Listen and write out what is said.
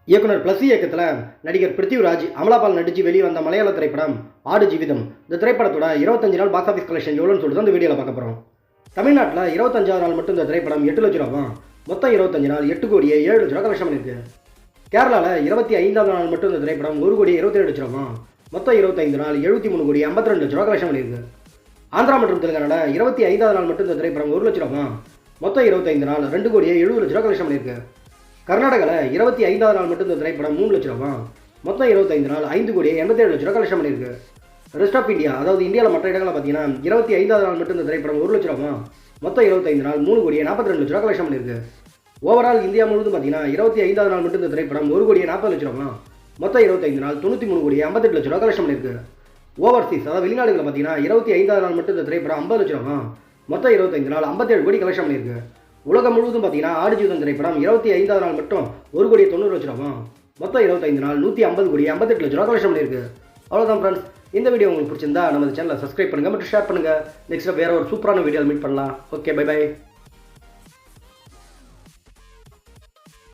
இயக்குனர் பிளஸ் இயக்கத்தில் நடிகர் பிருத்திவிராஜ் அமலாபால் நடிச்சு வெளியே வந்த மலையாள திரைப்படம் ஆடு ஜீவிதம். இந்த திரைப்படத்தோட 25 நாள் பாக்ஸ் ஆஃபீஸ் கலெக்ஷன் எவ்வளோன்னு சொல்லிட்டு இந்த வீடியோவில் பார்க்க போகிறோம். தமிழ்நாட்டில் 25வது நாள் மட்டும் இந்த திரைப்படம் 8 லட்ச ரூபாவும், மொத்தம் 25 நாள் 8 கோடியே 7 லட்ச ரூபா கலெக்ஷன் பண்ணியிருக்கு. கேரளாவில் 25வது நாள் மட்டும் இந்த திரைப்படம் 1 கோடி 27 லட்ச ரூபாவும், மொத்தம் 25 நாள் 73 கோடி 52 லட்ச ரூபா கலெக்ஷன் பண்ணியிருக்கு. ஆந்திரா மற்றும் தெலுங்கானால 25வது நாள் மட்டும் இந்த திரைப்படம் 1 லட்ச ரூபாவும், மொத்தம் 25 நாள் 2 கோடியே 70 லட்ச ரூபா கலெக்ஷன் பண்ணியிருக்கு. கர்நாடகாவில் 25வது நாள் மட்டும் இந்த திரைப்படம் 3 லட்ச ரூபா, மொத்தம் 25 நாள் 5 கோடியே 87 லட்ச ரூபா கலெக்ஷன் பண்ணியிருக்கு. ரெஸ்ட் ஆஃப் இந்தியா, அதாவது இந்தியாவில் மற்ற இடங்களில் பார்த்தீங்கன்னா 25வது நாள் மட்டும் இந்த திரைப்படம் 1 லட்ச ரூபா, மொத்தம் 25 நாள் 3 கோடியே 42 லட்ச ரூபா கலெக்ஷன் பண்ணியிருக்கு. ஓவரால் இந்தியா முழுவதும் பார்த்தீங்கன்னா 25வது நாள் மட்டும் இந்த திரைப்படம் 1 கோடியே 40 லட்ச ரூபா, மொத்தம் 25 நாள் 93 கோடியே 58 லட்ச ரூபா கலெக்ஷன் பண்ணியிருக்கு. ஓவர்சீஸ், அதாவது வெளிநாடுகளில் பார்த்தீங்கன்னா 25வது நாள் மட்டும் இந்த திரைப்படம் 50 லட்ச ரூபா, மொத்தம் 25 நாள் 57 கோடி கலெக்ஷன் பண்ணியிருக்கு. உலகம் முழுவதும் பார்த்தீங்கன்னா ஆடு ஜீவிதம் திரைப்படம் 25வது நாள் மட்டும் 1 கோடி 90 லட்ச ரூபா, மொத்தம் 25 நாள் 150 கோடி 58 லட்ச ரூபா கலெக்ஷன் பண்ணியிருக்கு. அவ்வளோதான் ஃப்ரெண்ட்ஸ், இந்த வீடியோ உங்களுக்கு பிடிச்சிருந்தா நம்ம சேனலை சப்ஸ்கிரைப் பண்ணுங்கள் மற்றும் ஷேர் பண்ணுங்கள். நெக்ஸ்ட் வேறு ஒரு சூப்பரான வீடியோ மீட் பண்ணலாம். Okay, bye by.